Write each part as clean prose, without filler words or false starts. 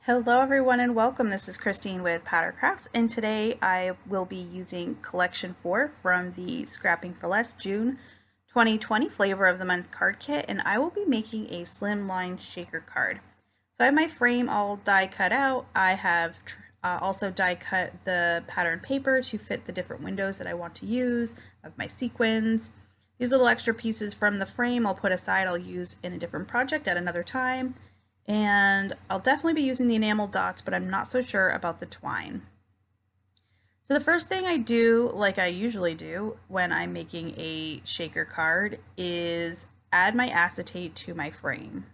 Hello everyone and welcome. This is Christine with Powder Crafts, and today I will be using collection 4 from the Scrapping for Less June 2020 Flavor of the Month card kit, and I will be making a Slimeline shaker card. So I have my frame all die cut out. I have also die cut the pattern paper to fit the different windows that I want to use of my sequins. These little extra pieces from the frame I'll put aside. I'll use in a different project at another time. And I'll definitely be using the enamel dots, but I'm not so sure about the twine. So the first thing I do, like I usually do when I'm making a shaker card, is add my acetate to my frame.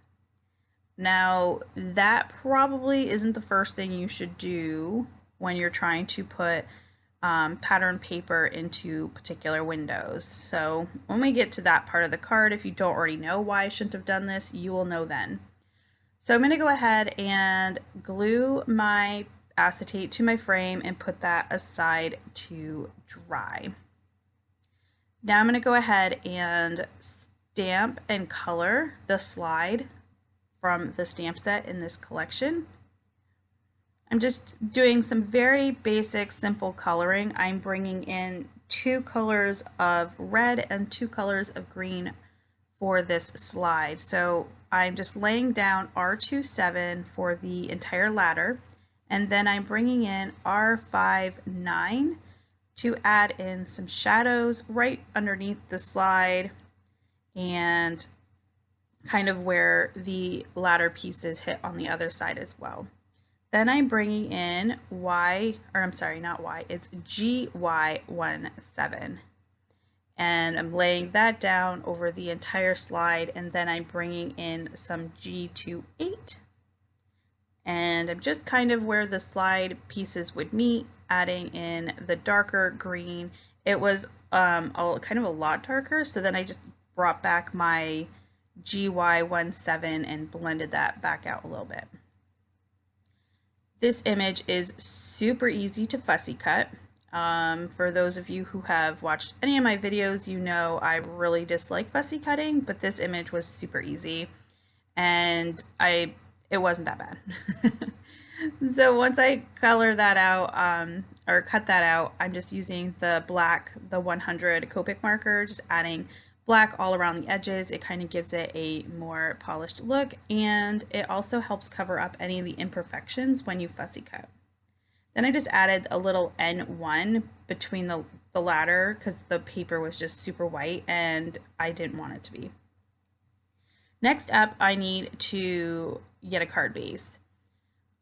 Now, that probably isn't the first thing you should do when you're trying to put pattern paper into particular windows. So when we get to that part of the card, if you don't already know why I shouldn't have done this, you will know then. So I'm going to go ahead and glue my acetate to my frame and put that aside to dry. Now I'm going to go ahead and stamp and color the slide from the stamp set in this collection. I'm just doing some very basic, simple coloring. I'm bringing in 2 colors of red and 2 colors of green for this slide. So I'm just laying down R27 for the entire ladder, and then I'm bringing in R59 to add in some shadows right underneath the slide and kind of where the ladder pieces hit on the other side as well. Then I'm bringing in it's GY17. And I'm laying that down over the entire slide, and then I'm bringing in some G28, and I'm just kind of where the slide pieces would meet, adding in the darker green. It was kind of a lot darker, so then I just brought back my GY17 and blended that back out a little bit. This image is super easy to fussy cut. For those of you who have watched any of my videos, you know I really dislike fussy cutting, but this image was super easy, and it wasn't that bad. So once I color that out, or cut that out, I'm just using the 100 Copic marker, just adding black all around the edges. It kind of gives it a more polished look, and it also helps cover up any of the imperfections when you fussy cut. Then I just added a little N1 between the ladder because the paper was just super white and I didn't want it to be. Next up, I need to get a card base.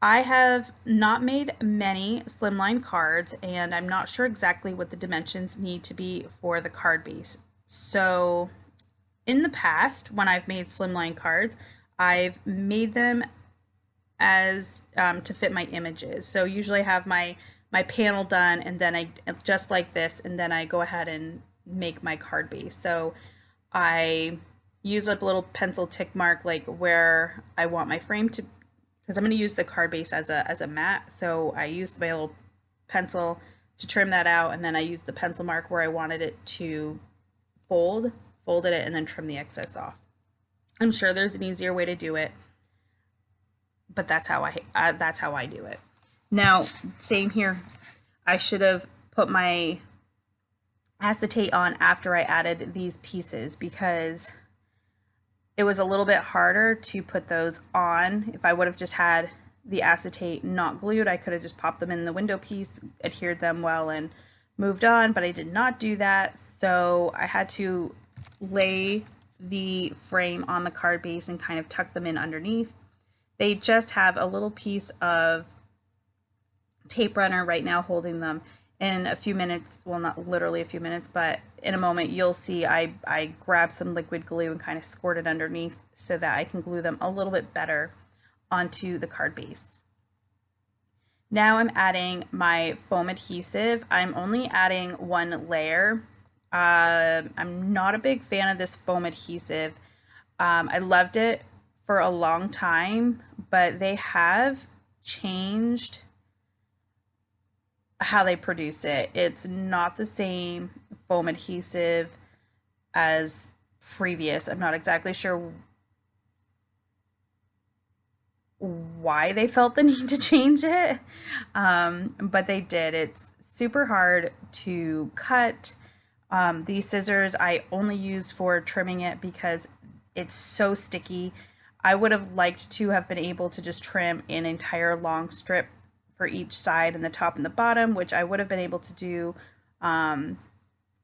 I have not made many slimline cards, and I'm not sure exactly what the dimensions need to be for the card base. So in the past, when I've made slimline cards, I've made them as to fit my images. So usually I have my panel done, and then I just like this, and then I go ahead and make my card base. So I use up a little pencil tick mark like where I want my frame to, because I'm going to use the card base as a mat. So I used my little pencil to trim that out, and then I used the pencil mark where I wanted it to folded it, and then trim the excess off. I'm sure there's an easier way to do it, but that's how I do it. Now, same here. I should have put my acetate on after I added these pieces because it was a little bit harder to put those on. If I would have just had the acetate not glued, I could have just popped them in the window piece, adhered them well, and moved on, but I did not do that. So I had to lay the frame on the card base and kind of tuck them in underneath. They just have a little piece of tape runner right now holding them. In a few minutes, well, not literally a few minutes, but in a moment you'll see I grab some liquid glue and kind of squirt it underneath so that I can glue them a little bit better onto the card base. Now I'm adding my foam adhesive. I'm only adding 1 layer. I'm not a big fan of this foam adhesive. I loved it for a long time, but they have changed how they produce it. It's not the same foam adhesive as previous. I'm not exactly sure why they felt the need to change it, but they did. It's super hard to cut. These scissors I only use for trimming it because it's so sticky. I would have liked to have been able to just trim an entire long strip for each side and the top and the bottom, which I would have been able to do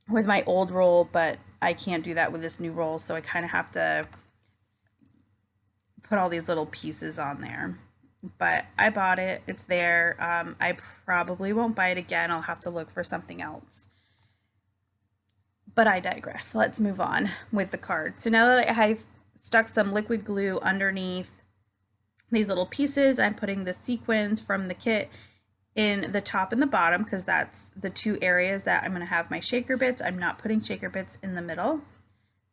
with my old roll, but I can't do that with this new roll, so I kind of have to put all these little pieces on there. But I bought it, it's there. I probably won't buy it again. I'll have to look for something else. But I digress. Let's move on with the card. So now that I've stuck some liquid glue underneath these little pieces, I'm putting the sequins from the kit in the top and the bottom because that's the two areas that I'm going to have my shaker bits. I'm not putting shaker bits in the middle.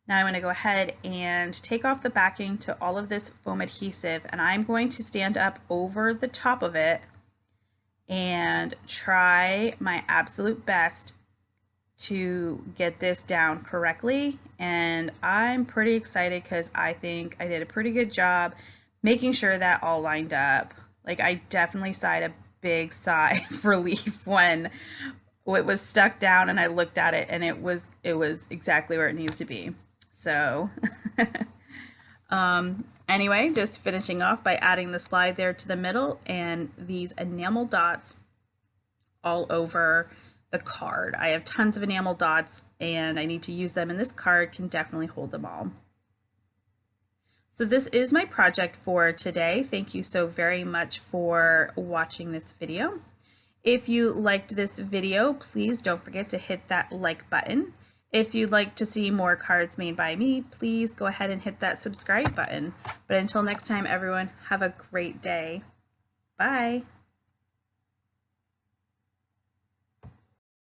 Now I'm going to go ahead and take off the backing to all of this foam adhesive, and I'm going to stand up over the top of it and try my absolute best to get this down correctly. And I'm pretty excited because I think I did a pretty good job making sure that all lined up. Like, I definitely sighed a big sigh of relief when it was stuck down and I looked at it and it was exactly where it needed to be. So anyway, just finishing off by adding the slide there to the middle and these enamel dots all over the card. I have tons of enamel dots and I need to use them, and this card can definitely hold them all. So this is my project for today. Thank you so very much for watching this video. If you liked this video, please don't forget to hit that like button. If you'd like to see more cards made by me, please go ahead and hit that subscribe button. But until next time, everyone, have a great day. Bye.